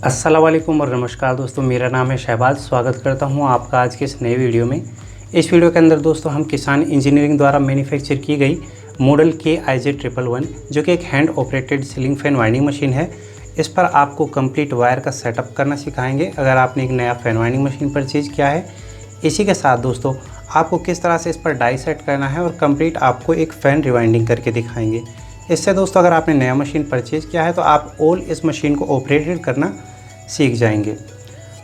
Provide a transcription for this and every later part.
अस्सलाम वालेकुम और नमस्कार दोस्तों, मेरा नाम है शहबाज। स्वागत करता हूं आपका आज के इस नए वीडियो में। इस वीडियो के अंदर दोस्तों हम किसान इंजीनियरिंग द्वारा मैन्युफैक्चर की गई मॉडल KIZ111 जो कि एक hand operated ceiling fan winding machine है, इस पर आपको कंप्लीट वायर का सेटअप करना सिखाएंगे अगर आपने एक नया फैन वाइंडिंग मशीन परचेज़ किया है। इसी के साथ दोस्तों आपको किस तरह से इस पर डाई सेट करना है और कंप्लीट आपको एक फ़ैन रिवाइंडिंग करके दिखाएंगे। इससे दोस्तों अगर आपने नया मशीन परचेज़ किया है तो आप इस मशीन को ऑपरेटेड करना सीख जाएंगे।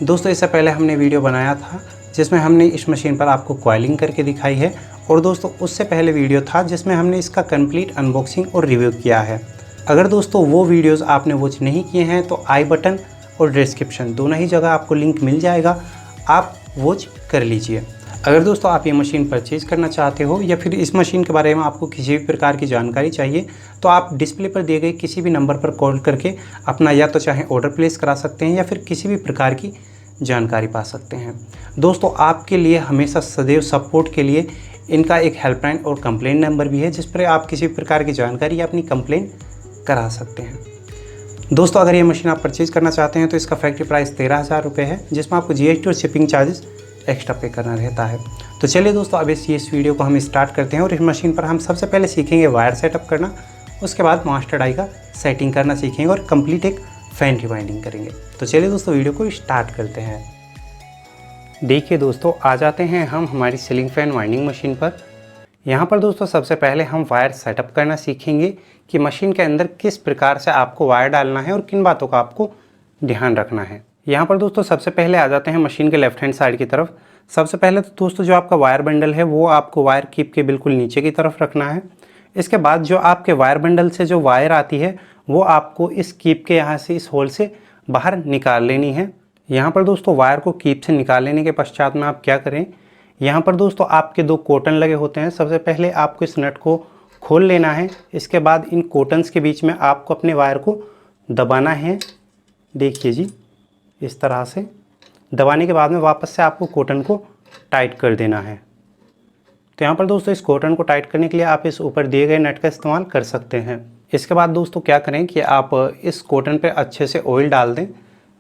दोस्तों इससे पहले हमने वीडियो बनाया था जिसमें हमने इस मशीन पर आपको कॉइलिंग करके दिखाई है, और दोस्तों उससे पहले वीडियो था जिसमें हमने इसका कंप्लीट अनबॉक्सिंग और रिव्यू किया है। अगर दोस्तों वो वीडियोस आपने वॉच नहीं किए हैं तो आई बटन और डिस्क्रिप्शन दोनों ही जगह आपको लिंक मिल जाएगा, आप वॉच कर लीजिए। अगर दोस्तों आप ये मशीन परचेज़ करना चाहते हो या फिर इस मशीन के बारे में आपको किसी भी प्रकार की जानकारी चाहिए तो आप डिस्प्ले पर दिए गए किसी भी नंबर पर कॉल करके अपना या तो चाहे ऑर्डर प्लेस करा सकते हैं या फिर किसी भी प्रकार की जानकारी पा सकते हैं। दोस्तों आपके लिए हमेशा सदैव सपोर्ट के लिए इनका एक हेल्पलाइन और कंप्लेंट नंबर भी है जिस पर आप किसी भी प्रकार की जानकारी या अपनी कंप्लेंट करा सकते हैं। दोस्तों अगर ये मशीन आप परचेज़ करना चाहते हैं तो इसका फैक्ट्री प्राइस 13,000 रुपये है, जिसमें आपको GST और शिपिंग चार्जेस एक्स्ट्रा पे करना रहता है। तो चलिए दोस्तों अब इस वीडियो को हम स्टार्ट करते हैं और इस मशीन पर हम सबसे पहले सीखेंगे वायर सेटअप करना, उसके बाद मास्टर डाई का सेटिंग करना सीखेंगे और कंप्लीट एक फैन रिवाइंडिंग करेंगे। तो चलिए दोस्तों वीडियो को स्टार्ट करते हैं। देखिए दोस्तों आ जाते हैं हम हमारी सीलिंग फैन वाइंडिंग मशीन पर। यहाँ पर दोस्तों सबसे पहले हम वायर सेटअप करना सीखेंगे कि मशीन के अंदर किस प्रकार से आपको वायर डालना है और किन बातों का आपको ध्यान रखना है। यहाँ पर दोस्तों सबसे पहले आ जाते हैं मशीन के लेफ्ट हैंड साइड की तरफ। सबसे पहले तो दोस्तों जो आपका वायर बंडल है वो आपको वायर कीप के बिल्कुल नीचे की तरफ रखना है। इसके बाद जो आपके वायर बंडल से जो वायर आती है वो आपको इस कीप के यहाँ से इस होल से बाहर निकाल लेनी है। यहाँ पर दोस्तों वायर को कीप से निकाल लेने के पश्चात में आप क्या करें, यहाँ पर दोस्तों आपके 2 कॉटन लगे होते हैं। सबसे पहले आपको इस नट को खोल लेना है। इसके बाद इन कॉटन्स के बीच में आपको अपने वायर को दबाना है। देखिए जी, इस तरह से दबाने के बाद में वापस से आपको कॉटन को टाइट कर देना है। तो यहाँ पर दोस्तों इस कॉटन को टाइट करने के लिए आप इस ऊपर दिए गए नट का इस्तेमाल कर सकते हैं। इसके बाद दोस्तों क्या करें कि आप इस कॉटन पे अच्छे से ऑयल डाल दें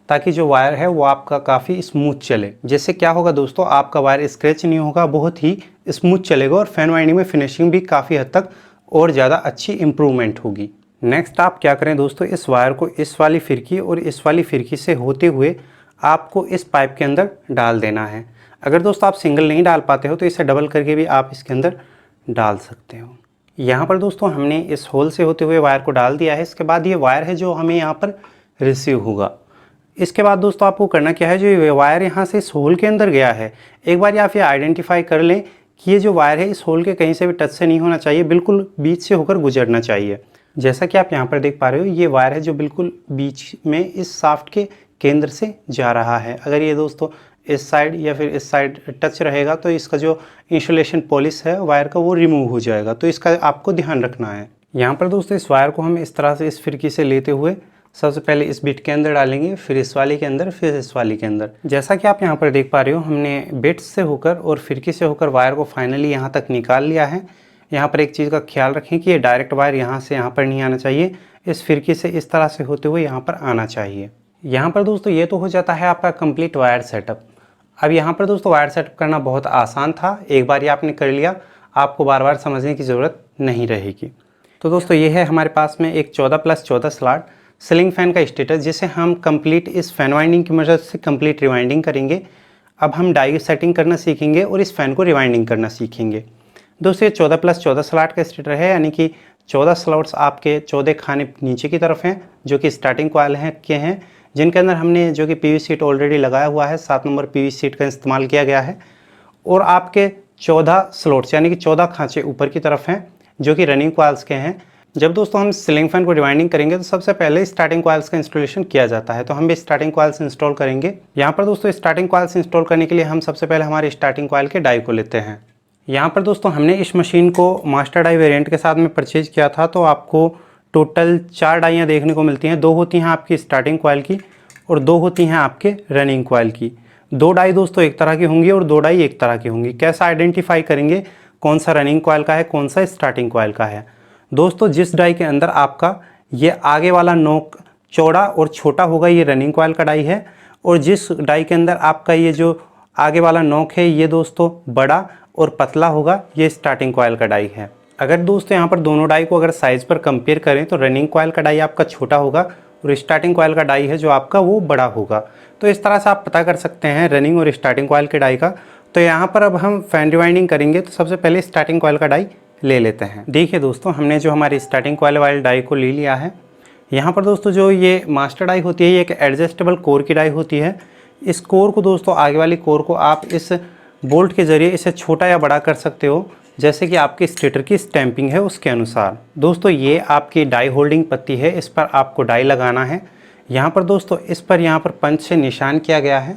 ताकि जो वायर है वो आपका काफ़ी स्मूथ चले। जिससे क्या होगा दोस्तों, आपका वायर स्क्रैच नहीं होगा, बहुत ही स्मूथ चलेगा और फैन वाइंडिंग में फिनिशिंग भी काफ़ी हद तक और ज़्यादा अच्छी इम्प्रूवमेंट होगी। नेक्स्ट आप क्या करें दोस्तों, इस वायर को इस वाली फिरकी और इस वाली फिरकी से होते हुए आपको इस पाइप के अंदर डाल देना है। अगर दोस्तों आप सिंगल नहीं डाल पाते हो तो इसे डबल करके भी आप इसके अंदर डाल सकते हो। यहाँ पर दोस्तों हमने इस होल से होते हुए वायर को डाल दिया है। इसके बाद ये वायर है जो हमें यहाँ पर रिसीव होगा। इसके बाद दोस्तों आपको करना क्या है, जो ये वायर यहाँ से इस होल के अंदर गया है, एक बार आप ये आइडेंटिफाई कर लें कि ये जो वायर है इस होल के कहीं से भी टच से नहीं होना चाहिए, बिल्कुल बीच से होकर गुजरना चाहिए। जैसा कि आप यहाँ पर देख पा रहे हो ये वायर है जो बिल्कुल बीच में इस शाफ्ट के केंद्र से जा रहा है। अगर ये दोस्तों इस साइड या फिर इस साइड टच रहेगा तो इसका जो इंसुलेशन पॉलिश है वायर का वो रिमूव हो जाएगा, तो इसका आपको ध्यान रखना है। यहाँ पर दोस्तों इस वायर को हम इस तरह से इस फिरकी से लेते हुए सबसे पहले इस बिट के अंदर डालेंगे, फिर इस वाले के अंदर, फिर इस वाले के अंदर। जैसा कि आप यहाँ पर देख पा रहे हो हमने बिट से होकर और फिरकी से होकर वायर को फाइनली यहाँ तक निकाल लिया है। यहाँ पर एक चीज़ का ख्याल रखें कि ये डायरेक्ट वायर यहाँ से यहाँ पर नहीं आना चाहिए, इस फिरकी से इस तरह से होते हुए यहाँ पर आना चाहिए। यहाँ पर दोस्तों ये तो हो जाता है आपका कंप्लीट वायर सेटअप। अब यहाँ पर दोस्तों वायर सेटअप करना बहुत आसान था, एक बार ये आपने कर लिया आपको बार बार समझने की ज़रूरत नहीं रहेगी। तो दोस्तों ये है हमारे पास में एक 14+14 स्लॉट सीलिंग फैन का स्टेटस, जिसे हम कंप्लीट इस फैन वाइंडिंग की मदद से कंप्लीट रिवाइंडिंग करेंगे। अब हम डाई सेटिंग करना सीखेंगे और इस फैन को रिवाइंडिंग करना सीखेंगे। दोस्तों ये 14+14 स्लॉट का स्टेटर है, यानी कि 14 स्लॉट्स आपके 14 खाने नीचे की तरफ हैं जो कि स्टार्टिंग कॉइल हैं जिनके अंदर हमने जो कि PVC सीट ऑलरेडी लगाया हुआ है, 7 नंबर PVC सीट का इस्तेमाल किया गया है। और आपके 14 स्लॉट्स यानी कि 14 खांचे ऊपर की तरफ हैं जो कि रनिंग कॉइल्स के हैं। जब दोस्तों हम सीलिंग फैन को रिवाइंडिंग करेंगे तो सबसे पहले स्टार्टिंग कॉइल्स का इंस्टॉलेशन किया जाता है, तो हम भी स्टार्टिंग कॉइल्स इंस्टॉल करेंगे। यहाँ पर दोस्तों स्टार्टिंग कॉइल्स इंस्टॉल करने के लिए हम सबसे पहले हमारे स्टार्टिंग कॉइल के डाई को लेते हैं। यहाँ पर दोस्तों हमने इस मशीन को मास्टर डाई वेरिएंट के साथ में परचेज किया था, तो आपको टोटल 4 डाइयाँ देखने को मिलती हैं। 2 होती हैं आपकी स्टार्टिंग कॉइल की और 2 होती हैं आपके रनिंग कॉइल की। 2 डाई दोस्तों एक तरह की होंगी और 2 डाई एक तरह की होंगी। कैसा आइडेंटिफाई करेंगे कौन सा रनिंग कॉइल का है, कौन सा स्टार्टिंग कॉइल का है? दोस्तों जिस डाई के अंदर आपका ये आगे वाला नोक चौड़ा और छोटा होगा ये रनिंग कॉइल का डाई है, और जिस डाई के अंदर आपका ये जो आगे वाला नोक है ये दोस्तों बड़ा और पतला होगा, ये स्टार्टिंग कॉइल का डाई है। अगर दोस्तों यहाँ पर दोनों डाई को अगर साइज़ पर कंपेयर करें तो रनिंग कॉइल का डाई आपका छोटा होगा और स्टार्टिंग कॉइल का डाई है जो आपका वो बड़ा होगा। तो इस तरह से आप पता कर सकते हैं रनिंग और स्टार्टिंग कॉइल के डाई का। तो यहाँ पर अब हम फैन रिवाइंडिंग करेंगे, तो सबसे पहले स्टार्टिंग कॉइल का डाई ले लेते हैं। देखिए दोस्तों, हमने जो हमारी स्टार्टिंग कॉइल वाले डाई को ले लिया है। यहाँ पर दोस्तों जो ये मास्टर डाई होती है ये एक एडजस्टेबल कोर की डाई होती है। इस कोर को दोस्तों, आगे वाली कोर को आप इस बोल्ट के ज़रिए इसे छोटा या बड़ा कर सकते हो, जैसे कि आपके स्टेटर की स्टैंपिंग है उसके अनुसार। दोस्तों ये आपकी डाई होल्डिंग पत्ती है, इस पर आपको डाई लगाना है। यहाँ पर दोस्तों इस पर यहाँ पर पंच से निशान किया गया है।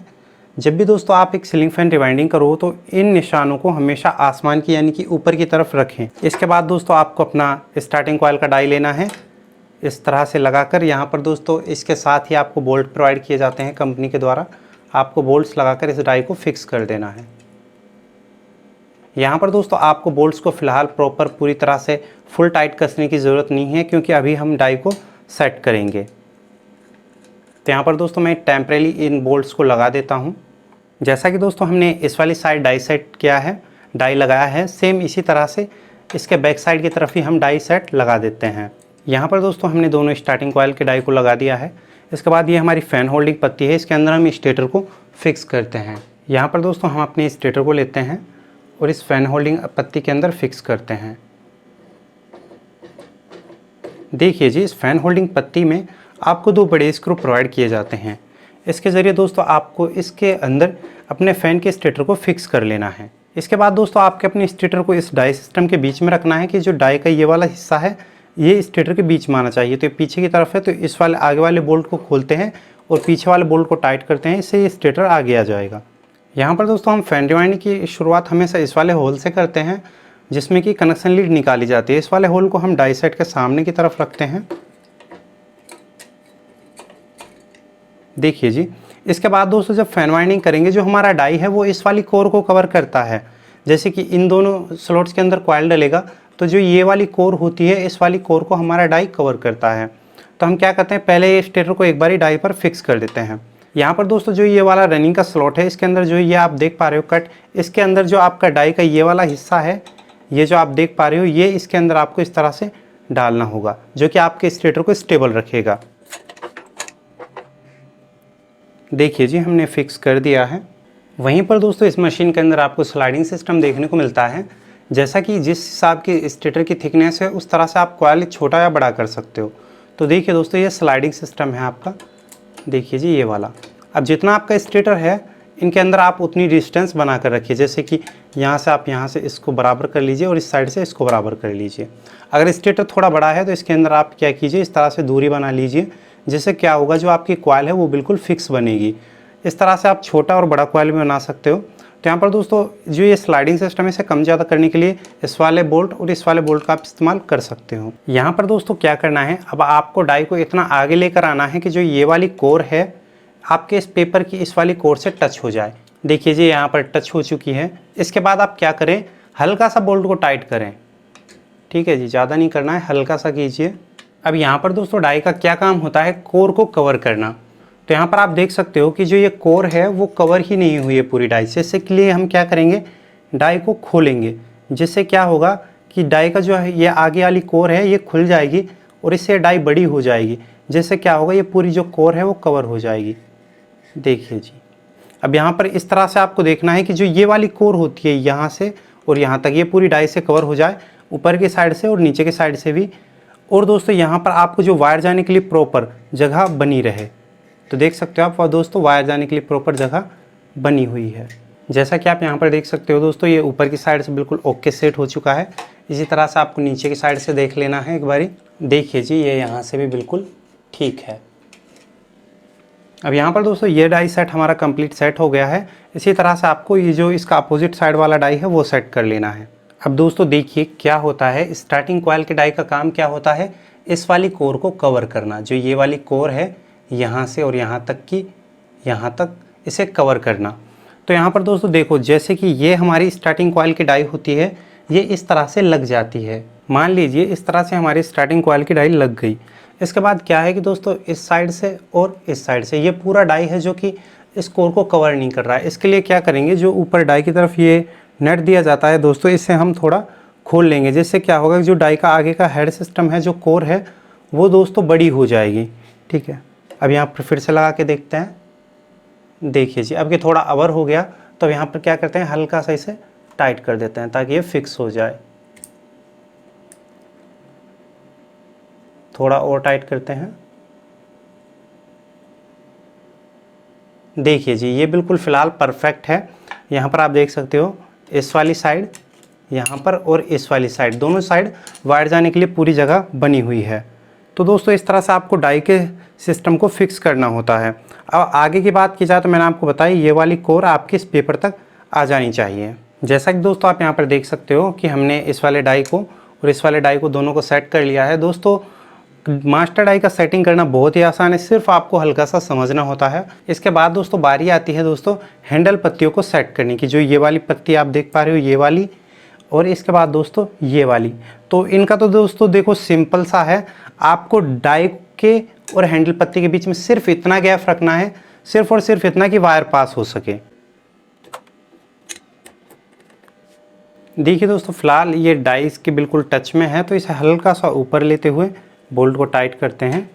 जब भी दोस्तों आप एक सीलिंग फैन रिवाइंडिंग करो तो इन निशानों को हमेशा आसमान की यानी कि ऊपर की तरफ रखें। इसके बाद दोस्तों आपको अपना स्टार्टिंग कॉइल का डाई लेना है, इस तरह से लगाकर। यहाँ पर दोस्तों इसके साथ ही आपको बोल्ट प्रोवाइड किए जाते हैं कंपनी के द्वारा, आपको बोल्ट्स लगाकर इस डाई को फिक्स कर देना है। यहाँ पर दोस्तों आपको बोल्ट्स को फ़िलहाल प्रॉपर पूरी तरह से फुल टाइट कसने की ज़रूरत नहीं है, क्योंकि अभी हम डाई को सेट करेंगे। तो यहाँ पर दोस्तों मैं टेम्परेली इन बोल्ट्स को लगा देता हूँ। जैसा कि दोस्तों हमने इस वाली साइड डाई सेट किया है, डाई लगाया है, सेम इसी तरह से इसके बैक साइड की तरफ ही हम डाई सेट लगा देते हैं। यहाँ पर दोस्तों हमने दोनों स्टार्टिंग कॉइल के डाई को लगा दिया है। इसके बाद ये हमारी फ़ैन होल्डिंग पत्ती है, इसके अंदर हम स्टेटर को फिक्स करते हैं। यहाँ पर दोस्तों हम अपने स्टेटर को लेते हैं और इस फ़ैन होल्डिंग पत्ती के अंदर फिक्स करते हैं। देखिए जी, इस फ़ैन होल्डिंग पत्ती में आपको 2 बड़े स्क्रू प्रोवाइड किए जाते हैं। इसके ज़रिए दोस्तों आपको इसके अंदर अपने फ़ैन के स्टेटर को फिक्स कर लेना है। इसके बाद दोस्तों आपके अपने स्टेटर को इस डाई सिस्टम के बीच में रखना है कि जो डाई का ये वाला हिस्सा है ये स्टेटर के बीच में आना चाहिए। तो ये पीछे की तरफ है, तो इस वाले आगे वाले बोल्ट को खोलते हैं और पीछे वाले बोल्ट को टाइट करते हैं, इससे ये स्टेटर आगे आ जाएगा। यहाँ पर दोस्तों हम फैन रिवाइंडिंग की शुरुआत हमेशा इस वाले होल से करते हैं, जिसमें कि कनेक्शन लीड निकाली जाती है। इस वाले होल को हम डाई सेट के सामने की तरफ रखते हैं। देखिए जी, इसके बाद दोस्तों जब फैन वाइंडिंग करेंगे, जो हमारा डाई है वो इस वाली कोर को कवर करता है। जैसे कि इन दोनों स्लॉट्स के अंदर कॉइल डलेगा, तो जो ये वाली कोर होती है इस वाली कोर को हमारा डाई कवर करता है। तो हम क्या करते हैं, पहले ये स्टेटर को एक बारी डाई पर फिक्स कर देते हैं। यहाँ पर दोस्तों जो ये वाला रनिंग का स्लॉट है, इसके अंदर जो ये आप देख पा रहे हो कट, इसके अंदर जो आपका डाई का ये वाला हिस्सा है, ये जो आप देख पा रहे हो, ये इसके अंदर आपको इस तरह से डालना होगा, जो कि आपके स्टेटर को स्टेबल रखेगा। देखिए जी, हमने फिक्स कर दिया है। वहीं पर दोस्तों इस मशीन के अंदर आपको स्लाइडिंग सिस्टम देखने को मिलता है। जैसा कि जिस हिसाब की स्टेटर की थिकनेस है उस तरह से आप कॉइल छोटा या बड़ा कर सकते हो। तो देखिए दोस्तों ये स्लाइडिंग सिस्टम है आपका, देखिए जी ये वाला। अब जितना आपका स्टेटर है इनके अंदर आप उतनी डिस्टेंस बना कर रखिए। जैसे कि यहाँ से आप यहाँ से इसको बराबर कर लीजिए और इस साइड से इसको बराबर कर लीजिए। अगर स्टेटर थोड़ा बड़ा है तो इसके अंदर आप क्या कीजिए, इस तरह से दूरी बना लीजिए, जिससे क्या होगा, जो आपकी कॉइल है वो बिल्कुल फिक्स बनेगी। इस तरह से आप छोटा और बड़ा कॉइल भी बना सकते हो। तो यहाँ पर दोस्तों जो ये स्लाइडिंग सिस्टम है, इसे कम ज़्यादा करने के लिए इस वाले बोल्ट और इस वाले बोल्ट का आप इस्तेमाल कर सकते हो। यहाँ पर दोस्तों क्या करना है, अब आपको डाई को इतना आगे लेकर आना है कि जो ये वाली कोर है आपके इस पेपर की इस वाली कोर से टच हो जाए। देखिए जी यहाँ पर टच हो चुकी है। इसके बाद आप क्या करें, हल्का सा बोल्ट को टाइट करें। ठीक है जी, ज़्यादा नहीं करना है, हल्का सा कीजिए। अब यहाँ पर दोस्तों डाई का क्या काम होता है, कोर को कवर करना। तो यहाँ पर आप देख सकते हो कि जो ये कोर है वो कवर ही नहीं हुई है पूरी डाई से। इसके लिए हम क्या करेंगे, डाई को खोलेंगे, जिससे क्या होगा कि डाई का जो है ये आगे वाली कोर है ये खुल जाएगी और इससे डाई बड़ी हो जाएगी। जिससे क्या होगा, ये पूरी जो कोर है वो कवर हो जाएगी। देखिए जी, अब यहाँ पर इस तरह से आपको देखना है कि जो ये वाली कोर होती है यहाँ से और यहाँ तक ये पूरी डाई से कवर हो जाए, ऊपर की साइड से और नीचे की साइड से भी। और दोस्तों यहाँ पर आपको जो वायर जाने के लिए प्रॉपर जगह बनी रहे। तो देख सकते हो आप दोस्तों वायर जाने के लिए प्रॉपर जगह बनी हुई है। जैसा कि आप यहाँ पर देख सकते हो दोस्तों, ये ऊपर की साइड से बिल्कुल ओके सेट हो चुका है। इसी तरह से आपको नीचे की साइड से देख लेना है एक बारी। देखिए जी ये यहाँ से भी बिल्कुल ठीक है। अब यहाँ पर दोस्तों ये डाई सेट हमारा कंप्लीट सेट हो गया है। इसी तरह से आपको ये जो इसका अपोजिट साइड वाला डाई है वो सेट कर लेना है। अब दोस्तों देखिए क्या होता है, स्टार्टिंग कॉइल के डाई का काम क्या होता है, इस वाली कोर को कवर करना। जो ये वाली कोर है यहाँ से और यहाँ तक की, यहाँ तक इसे कवर करना। तो यहाँ पर दोस्तों देखो, जैसे कि ये हमारी स्टार्टिंग कॉइल की डाई होती है, ये इस तरह से लग जाती है। मान लीजिए इस तरह से हमारी स्टार्टिंग कॉइल की डाई लग गई। इसके बाद क्या है कि दोस्तों इस साइड से और इस साइड से ये पूरा डाई है जो कि इस कोर को कवर नहीं कर रहा है। इसके लिए क्या करेंगे, जो ऊपर डाई की तरफ ये नेट दिया जाता है दोस्तों, इससे हम थोड़ा खोल लेंगे, जिससे क्या होगा कि जो डाई का आगे का हेड सिस्टम है, जो कोर है, वो दोस्तों बड़ी हो जाएगी। ठीक है, अब यहाँ पर फिर से लगा के देखते हैं। देखिए जी, अब ये थोड़ा अवर हो गया, तो अब यहाँ पर क्या करते हैं, हल्का सा इसे टाइट कर देते हैं ताकि ये फिक्स हो जाए। थोड़ा और टाइट करते हैं। देखिए जी, ये बिल्कुल फ़िलहाल परफेक्ट है। यहाँ पर आप देख सकते हो, इस वाली साइड यहाँ पर और इस वाली साइड, दोनों साइड वायर जाने के लिए पूरी जगह बनी हुई है। तो दोस्तों इस तरह से आपको डाई के सिस्टम को फिक्स करना होता है। अब आगे की बात की जाए तो मैंने आपको बताया ये वाली कोर आपके इस पेपर तक आ जानी चाहिए। जैसा कि दोस्तों आप यहाँ पर देख सकते हो कि हमने इस वाले डाई को और इस वाले डाई को दोनों को सेट कर लिया है। दोस्तों मास्टर डाई का सेटिंग करना बहुत ही आसान है, सिर्फ आपको हल्का सा समझना होता है। इसके बाद दोस्तों बारी आती है दोस्तों हैंडल पत्तियों को सेट करने की। जो ये वाली पत्ती आप देख पा रहे हो, ये वाली, और इसके बाद दोस्तों ये वाली। तो इनका तो दोस्तों देखो सिंपल सा है, आपको डाई के और हैंडल पत्ती के बीच में सिर्फ इतना गैप रखना है, सिर्फ और सिर्फ इतना कि वायर पास हो सके। देखिए दोस्तों, फिलहाल ये डाई इसके बिल्कुल टच में है, तो इसे हल्का सा ऊपर लेते हुए बोल्ट को टाइट करते हैं।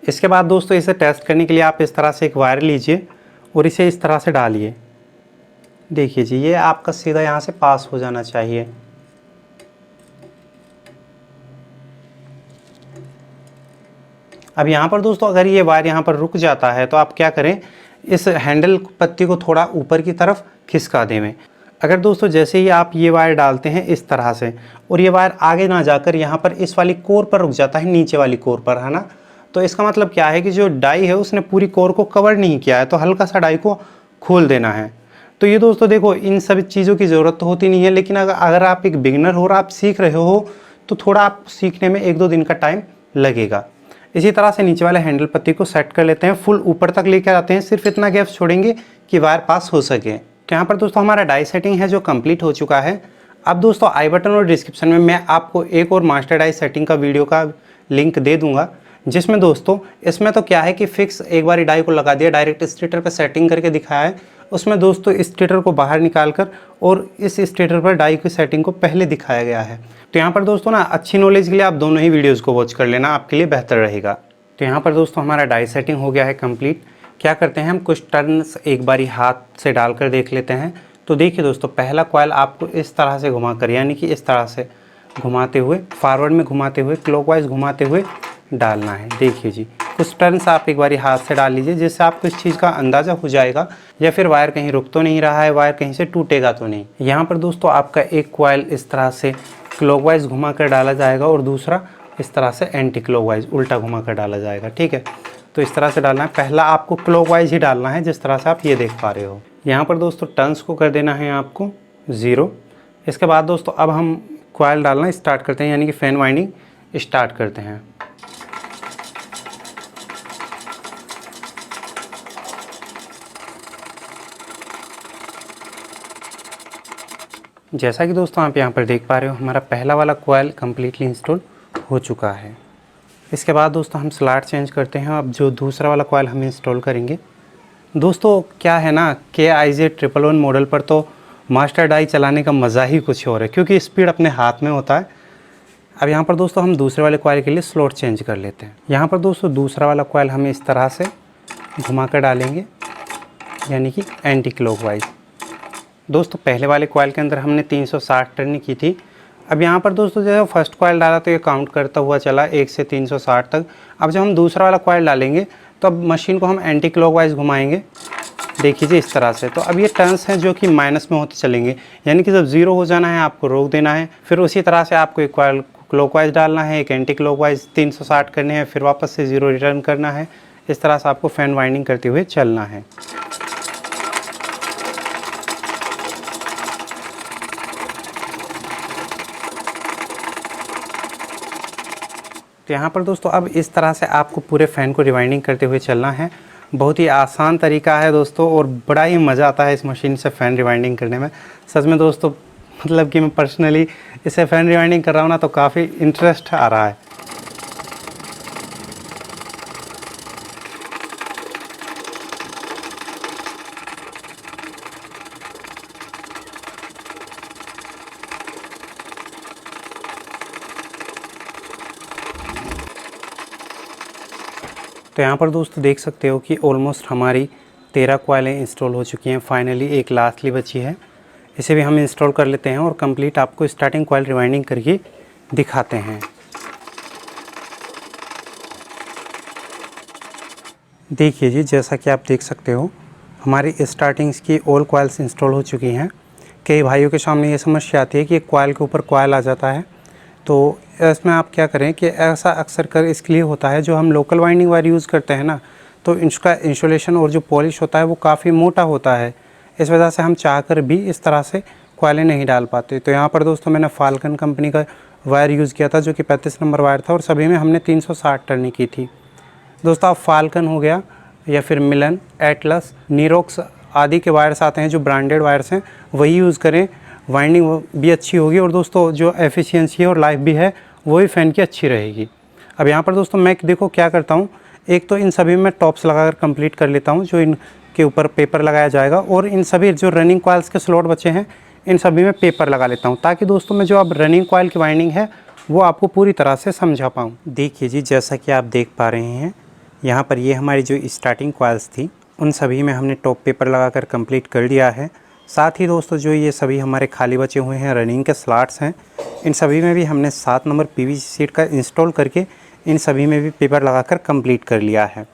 इसके बाद दोस्तों इसे टेस्ट करने के लिए आप इस तरह से एक वायर लीजिए और इसे इस तरह से डालिए। देखिए जी, ये आपका सीधा यहाँ से पास हो जाना चाहिए। अब यहाँ पर दोस्तों अगर ये वायर यहाँ पर रुक जाता है तो आप क्या करें, इस हैंडल पत्ती को थोड़ा ऊपर की तरफ खिसका दें। अगर दोस्तों जैसे ही आप ये वायर डालते हैं इस तरह से, और ये वायर आगे ना जाकर यहाँ पर इस वाली कोर पर रुक जाता है, नीचे वाली कोर पर, है ना, तो इसका मतलब क्या है कि जो डाई है उसने पूरी कोर को कवर नहीं किया है, तो हल्का सा डाई को खोल देना है। तो ये दोस्तों देखो, इन सभी चीज़ों की ज़रूरत तो होती नहीं है, लेकिन अगर आप एक बिगिनर हो और आप सीख रहे हो तो थोड़ा आप सीखने में 1-2 दिन का टाइम लगेगा। इसी तरह से नीचे वाले हैंडल पत्ती को सेट कर लेते हैं, फुल ऊपर तक लेकर आते हैं, सिर्फ इतना गैप छोड़ेंगे कि वायर पास हो सके। तो यहाँ पर दोस्तों हमारा डाई सेटिंग है जो कंप्लीट हो चुका है। अब दोस्तों आई बटन और डिस्क्रिप्शन में मैं आपको एक और मास्टर डाई सेटिंग का वीडियो का लिंक दे दूंगा, जिसमें दोस्तों इसमें तो क्या है कि फिक्स एक बार डाई को लगा दिया, डायरेक्ट स्टेटर पर सेटिंग करके दिखाया है। उसमें दोस्तों स्टेटर को बाहर निकाल कर और इस स्टेटर पर डाई की सेटिंग को पहले दिखाया गया है। तो यहाँ पर दोस्तों ना अच्छी नॉलेज के लिए आप दोनों ही वीडियोज़ को वॉच कर लेना, आपके लिए बेहतर रहेगा। तो यहाँ पर दोस्तों हमारा डाई सेटिंग हो गया है कंप्लीट। क्या करते हैं, हम कुछ टर्न्स एक बारी हाथ से डालकर देख लेते हैं। तो देखिए दोस्तों, पहला कॉइल आपको इस तरह से घुमाकर, यानी कि इस तरह से घुमाते हुए, फॉरवर्ड में घुमाते हुए, क्लॉकवाइज घुमाते हुए डालना है। देखिए जी, कुछ टर्न्स आप एक बारी हाथ से डाल लीजिए, जिससे आपको इस चीज़ का अंदाज़ा हो जाएगा, या फिर वायर कहीं रुक तो नहीं रहा है, वायर कहीं से टूटेगा तो नहीं। यहाँ पर दोस्तों आपका एक कॉइल इस तरह से क्लॉकवाइज घुमा कर डाला जाएगा और दूसरा इस तरह से एंटी क्लॉकवाइज उल्टा घुमा कर डाला जाएगा। ठीक है, तो इस तरह से डालना है। पहला आपको क्लॉकवाइज ही डालना है, जिस तरह से आप ये देख पा रहे हो। यहाँ पर दोस्तों टर्न्स को कर देना है आपको 0। इसके बाद दोस्तों अब हम कॉइल डालना स्टार्ट करते हैं, यानी कि फैन वाइंडिंग स्टार्ट करते हैं। जैसा कि दोस्तों आप यहाँ पर देख पा रहे हो, हमारा पहला वाला कॉइल कम्प्लीटली इंस्टॉल हो चुका है। इसके बाद दोस्तों हम स्लॉट चेंज करते हैं। अब जो दूसरा वाला कॉइल हम इंस्टॉल करेंगे, दोस्तों क्या है ना, KIZ111 मॉडल पर तो मास्टर डाई चलाने का मज़ा ही कुछ और है, क्योंकि स्पीड अपने हाथ में होता है। अब यहाँ पर दोस्तों हम दूसरे वाले कॉइल के लिए स्लॉट चेंज कर लेते हैं। यहाँ पर दोस्तों दूसरा वाला कॉइल हम इस तरह से घुमा कर डालेंगे, यानी कि एंटी क्लॉकवाइज। दोस्तों पहले वाले कॉइल के अंदर हमने 360 टर्न की थी। अब यहाँ पर दोस्तों जो है फर्स्ट कॉइल डाला तो ये काउंट करता हुआ चला 1 से 360 तक। अब जब हम दूसरा वाला कॉइल डालेंगे तो अब मशीन को हम एंटी क्लॉकवाइज घुमाएंगे, देखिए इस तरह से। तो अब ये टर्न्स हैं जो कि माइनस में होते चलेंगे, यानी कि जब 0 हो जाना है आपको रोक देना है। फिर उसी तरह से आपको एक कॉइल क्लॉकवाइज डालना है, एक एंटी क्लॉकवाइज 360 करने हैं, फिर वापस से 0 रिटर्न करना है। इस तरह से आपको फैन वाइंडिंग करते हुए चलना है। तो यहाँ पर दोस्तों अब इस तरह से आपको पूरे फ़ैन को रिवाइंडिंग करते हुए चलना है। बहुत ही आसान तरीका है दोस्तों, और बड़ा ही मज़ा आता है इस मशीन से फ़ैन रिवाइंडिंग करने में। सच में दोस्तों मतलब कि मैं पर्सनली इसे फ़ैन रिवाइंडिंग कर रहा हूँ ना, तो काफ़ी इंटरेस्ट आ रहा है। तो यहाँ पर दोस्तों देख सकते हो कि ऑलमोस्ट हमारी 13 कॉइलें इंस्टॉल हो चुकी हैं। फाइनली एक लास्टली बची है, इसे भी हम इंस्टॉल कर लेते हैं और कंप्लीट आपको स्टार्टिंग कॉइल रिवाइंडिंग करके दिखाते हैं। देखिए जी, जैसा कि आप देख सकते हो हमारी स्टार्टिंग्स की ऑल कॉइल्स इंस्टॉल हो चुकी हैं। कई भाइयों के सामने ये समस्या आती है कि कॉइल के ऊपर कॉइल आ जाता है, तो इसमें आप क्या करें कि ऐसा अक्सर कर इसके लिए होता है, जो हम लोकल वाइंडिंग वायर यूज़ करते हैं ना, तो इसका इंसुलेशन और जो पॉलिश होता है वो काफ़ी मोटा होता है। इस वजह से हम चाहकर भी इस तरह से कॉइलें नहीं डाल पाते। तो यहाँ पर दोस्तों मैंने फाल्कन कंपनी का वायर यूज़ किया था, जो कि 35 नंबर वायर था और सभी में हमने 360 टर्निंग की थी। दोस्तों आप फाल्कन हो गया या फिर मिलन, एटलस, नीरोक्स आदि के वायर्स आते हैं जो ब्रांडेड वायर्स हैं, वही यूज़ करें। वाइंडिंग भी अच्छी होगी और दोस्तों जो एफिशिएंसी है और लाइफ भी है वही फ़ैन की अच्छी रहेगी। अब यहाँ पर दोस्तों मैं देखो क्या करता हूँ, एक तो इन सभी में टॉप्स लगाकर कंप्लीट कर लेता हूँ, जो इनके ऊपर पेपर लगाया जाएगा, और इन सभी जो रनिंग कॉइल्स के स्लॉट बचे हैं इन सभी में पेपर लगा लेता हूँ, ताकि दोस्तों मैं जो अब रनिंग कॉइल की वाइंडिंग है वो आपको पूरी तरह से समझा पाऊँ। देखिए जी, जैसा कि आप देख पा रहे हैं यहाँ पर ये हमारी जो स्टार्टिंग कॉइल्स थी उन सभी में हमने टॉप पेपर लगाकर कंप्लीट कर लिया है। साथ ही दोस्तों जो ये सभी हमारे खाली बचे हुए हैं रनिंग के स्लॉट्स हैं, इन सभी में भी हमने 7 नंबर पीवीसी शीट का इंस्टॉल करके इन सभी में भी पेपर लगाकर कंप्लीट कर लिया है।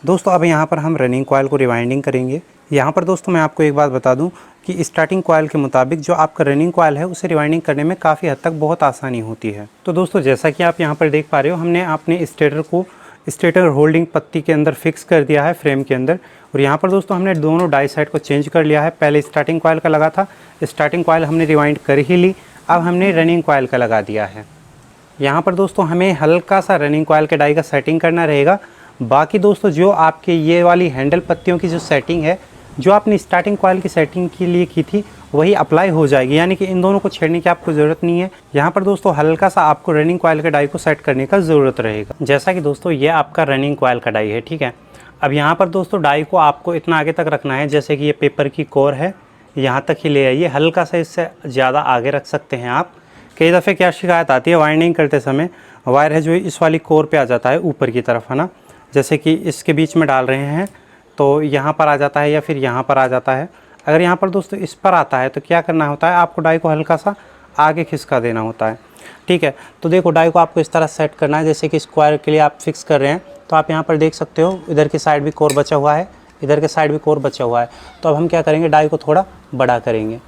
दोस्तों अब यहाँ पर हम रनिंग कॉइल को रिवाइंडिंग करेंगे। यहाँ पर दोस्तों मैं आपको एक बात बता दूँ कि स्टार्टिंग कॉइल के मुताबिक जो आपका रनिंग कॉइल है उसे रिवाइंडिंग करने में काफ़ी हद तक बहुत आसानी होती है। तो दोस्तों जैसा कि आप यहाँ पर देख पा रहे हो, हमने अपने स्टेटर को स्टेटर होल्डिंग पत्ती के अंदर फिक्स कर दिया है फ्रेम के अंदर, और यहाँ पर दोस्तों हमने दोनों डाई साइड को चेंज कर लिया है। पहले स्टार्टिंग कॉइल का लगा था, स्टार्टिंग कॉइल हमने रिवाइंड कर ही ली, अब हमने रनिंग कॉइल का लगा दिया है। यहाँ पर दोस्तों हमें हल्का सा रनिंग कॉइल के डाई का सेटिंग करना रहेगा। बाकी दोस्तों जो आपके ये वाली हैंडल पत्तियों की जो सेटिंग है, जो आपने स्टार्टिंग कॉइल की सेटिंग के लिए की थी वही अप्लाई हो जाएगी, यानी कि इन दोनों को छेड़ने की आपको ज़रूरत नहीं है। यहाँ पर दोस्तों हल्का सा आपको रनिंग कॉइल के डाई को सेट करने का ज़रूरत रहेगा। जैसा कि दोस्तों ये आपका रनिंग कॉइल का डाई है, ठीक है। अब यहाँ पर दोस्तों डाई को आपको इतना आगे तक रखना है, जैसे कि ये पेपर की कोर है यहाँ तक ही ले आइए, हल्का सा इससे ज़्यादा आगे रख सकते हैं आप। कई दफ़े क्या शिकायत आती है वाइंडिंग करते समय, वायर है जो इस वाली कोर पे आ जाता है ऊपर की तरफ, है ना, जैसे कि इसके बीच में डाल रहे हैं तो यहाँ पर आ जाता है या फिर यहाँ पर आ जाता है। अगर यहाँ पर दोस्तों इस पर आता है तो क्या करना होता है, आपको डाई को हल्का सा आगे खिसका देना होता है, ठीक है। तो देखो डाई को आपको इस तरह सेट करना है, जैसे कि स्क्वायर के लिए आप फिक्स कर रहे हैं, तो आप यहाँ पर देख सकते हो इधर की साइड भी कोर बचा हुआ है, इधर के साइड भी कोर बचा हुआ है। तो अब हम क्या करेंगे, डाई को थोड़ा बड़ा करेंगे।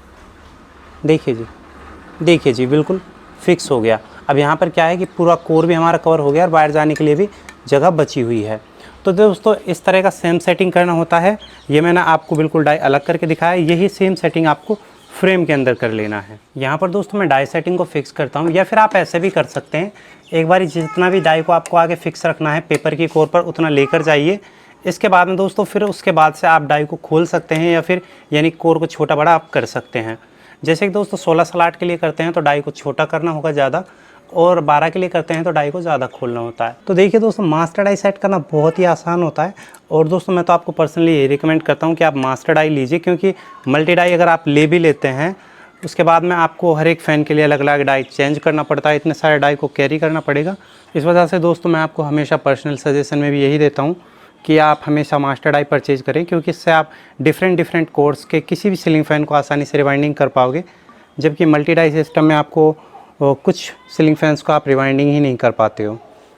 देखिए जी बिल्कुल फिक्स हो गया। अब यहाँ पर क्या है कि पूरा कोर भी हमारा कवर हो गया और बाहर जाने के लिए भी जगह बची हुई है। तो दोस्तों इस तरह का सेम सेटिंग करना होता है। ये मैंने आपको बिल्कुल डाई अलग करके दिखाया, यही सेम सेटिंग आपको फ्रेम के अंदर कर लेना है। यहाँ पर दोस्तों मैं डाई सेटिंग को फिक्स करता हूँ, या फिर आप ऐसे भी कर सकते हैं, एक बार जितना भी डाई को आपको आगे फिक्स रखना है पेपर की कोर पर उतना लेकर जाइए। इसके बाद में दोस्तों फिर उसके बाद से आप डाई को खोल सकते हैं, या फिर यानी कोर को छोटा बड़ा आप कर सकते हैं। जैसे कि दोस्तों 16 स्लॉट के लिए करते हैं तो डाई को छोटा करना होगा ज़्यादा, और 12 के लिए करते हैं तो डाई को ज़्यादा खोलना होता है। तो देखिए दोस्तों मास्टर डाई सेट करना बहुत ही आसान होता है, और दोस्तों मैं तो आपको पर्सनली ये रिकमेंड करता हूँ कि आप मास्टर डाई लीजिए, क्योंकि मल्टी डाई अगर आप ले भी लेते हैं उसके बाद में आपको हर एक फ़ैन के लिए अलग अलग डाई चेंज करना पड़ता है, इतने सारे डाई को कैरी करना पड़ेगा। इस वजह से दोस्तों मैं आपको हमेशा पर्सनल सजेशन में भी यही देता हूँ कि आप हमेशा मास्टर डाई परचेज करें, क्योंकि इससे आप डिफरेंट कोर्स के किसी भी सीलिंग फ़ैन को आसानी से रिवाइंडिंग कर पाओगे, जबकि मल्टी डाई सिस्टम में आपको कुछ सीलिंग फैंस को आप रिवाइंडिंग ही नहीं कर पाते हो,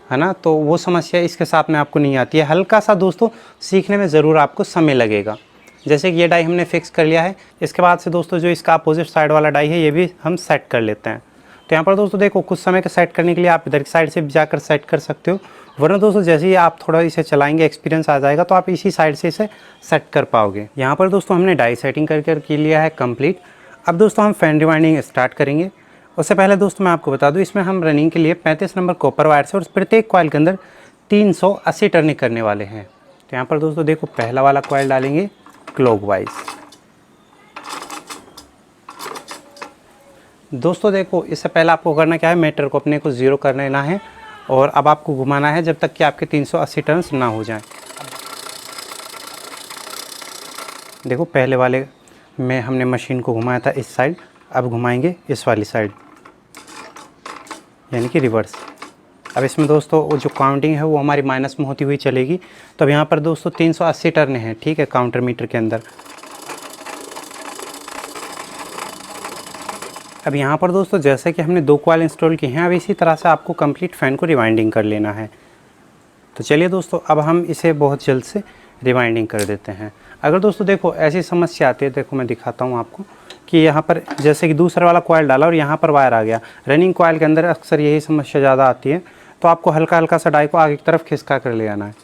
है ना। तो वो समस्या इसके साथ में आपको नहीं आती है। हल्का सा दोस्तों सीखने में ज़रूर आपको समय लगेगा। जैसे कि ये डाई हमने फिक्स कर लिया है, इसके बाद से दोस्तों जो इसका अपोजिट साइड वाला डाई है ये भी हम सेट कर लेते हैं। तो यहाँ पर दोस्तों देखो कुछ समय का सेट करने के लिए आप इधर की साइड से भी जाकर सेट कर सकते हो, वरना दोस्तों जैसे ही आप थोड़ा इसे चलाएंगे एक्सपीरियंस आ जाएगा तो आप इसी साइड से इसे सेट कर पाओगे। यहाँ पर दोस्तों हमने डाई सेटिंग कर लिया है कंप्लीट। अब दोस्तों हम फैन रिवाइंडिंग स्टार्ट करेंगे। उससे पहले दोस्तों मैं आपको बता दूं, इसमें हम रनिंग के लिए 35 नंबर कॉपर वायर से और प्रत्येक कॉइल के अंदर 380 टर्निंग करने वाले हैं। तो यहाँ पर दोस्तों देखो पहला वाला कॉइल डालेंगे क्लॉकवाइज, दोस्तों देखो, इससे पहले आपको करना क्या है, मीटर को अपने को 0 कर लेना है और अब आपको घुमाना है जब तक कि आपके 380 टर्न्स ना हो जाएं। देखो पहले वाले में हमने मशीन को घुमाया था इस साइड, अब घुमाएंगे इस वाली साइड, यानी कि रिवर्स। अब इसमें दोस्तों वो जो काउंटिंग है वो हमारी माइनस में होती हुई चलेगी। तो अब यहाँ पर दोस्तों 380 टर्न है, ठीक है, काउंटर मीटर के अंदर। अब यहाँ पर दोस्तों जैसे कि हमने 2 कॉइल इंस्टॉल किए हैं, अब इसी तरह से आपको कंप्लीट फ़ैन को रिवाइंडिंग कर लेना है। तो चलिए दोस्तों, अब हम इसे बहुत जल्द से रिवाइंडिंग कर देते हैं। अगर दोस्तों देखो ऐसी समस्या आती है, देखो मैं दिखाता हूँ आपको कि यहाँ पर जैसे कि दूसरा वाला कॉइल डाला और यहाँ पर वायर आ गया, रनिंग कॉइल के अंदर अक्सर यही समस्या ज़्यादा आती है। तो आपको हल्का हल्का सा डाई को आगे की तरफ खिसका कर ले आना है।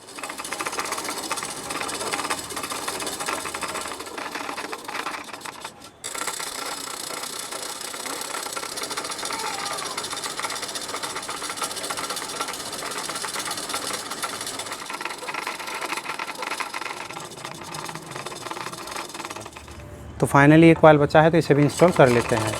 तो फाइनली एक कॉइल बचा है, तो इसे भी इंस्टॉल कर लेते हैं।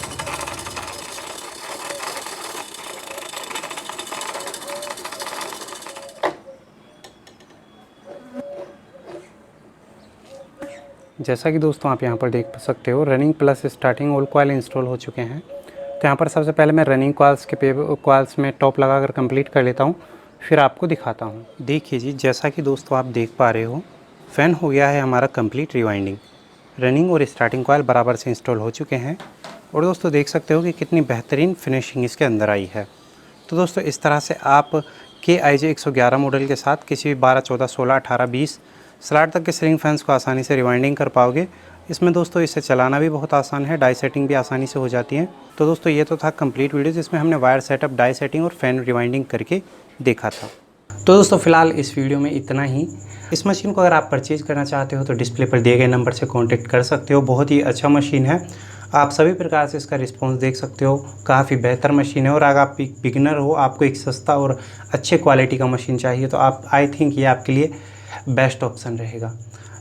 जैसा कि दोस्तों आप यहाँ पर देख सकते हो, running plus starting all coil install हो चुके हैं। तो यहाँ पर सबसे पहले मैं रनिंग कॉइल्स में टॉप लगाकर कंप्लीट कर लेता हूँ, फिर आपको दिखाता हूँ। देखिए जी, जैसा कि दोस्तों आप देख पा रहे हो, फ़ैन हो गया है हमारा कंप्लीट रिवाइंडिंग। रनिंग और स्टार्टिंग कॉइल बराबर से इंस्टॉल हो चुके हैं और दोस्तों देख सकते हो कि कितनी बेहतरीन फिनिशिंग इसके अंदर आई है। तो दोस्तों इस तरह से आप KIJ 111 मॉडल के साथ किसी भी 12, 14, 16, 18, 20 स्लॉट तक के सीलिंग फैंस को आसानी से रिवाइंडिंग कर पाओगे। इसमें दोस्तों इसे चलाना भी बहुत आसान है, डाई सेटिंग भी आसानी से हो जाती है। तो दोस्तों ये तो था कंप्लीट वीडियो जिसमें हमने वायर सेटअप, डाई सेटिंग और फ़ैन रिवाइंडिंग करके देखा था। तो दोस्तों फ़िलहाल इस वीडियो में इतना ही। इस मशीन को अगर आप परचेज़ करना चाहते हो तो डिस्प्ले पर दिए गए नंबर से कांटेक्ट कर सकते हो। बहुत ही अच्छा मशीन है, आप सभी प्रकार से इसका रिस्पांस देख सकते हो, काफ़ी बेहतर मशीन है। और अगर आप बिगिनर हो, आपको एक सस्ता और अच्छे क्वालिटी का मशीन चाहिए तो आप आई थिंक ये आपके लिए बेस्ट ऑप्शन रहेगा।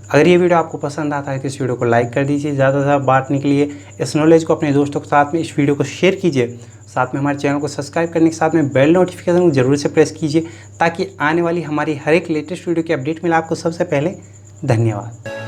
अगर ये वीडियो आपको पसंद आता है तो इस वीडियो को लाइक कर दीजिए, ज़्यादा से ज़्यादा बांटने के लिए इस नॉलेज को अपने दोस्तों के साथ में इस वीडियो को शेयर कीजिए। साथ में हमारे चैनल को सब्सक्राइब करने के साथ में बेल नोटिफिकेशन को जरूर से प्रेस कीजिए ताकि आने वाली हमारी हर एक लेटेस्ट वीडियो की अपडेट मिले आपको सबसे पहले। धन्यवाद।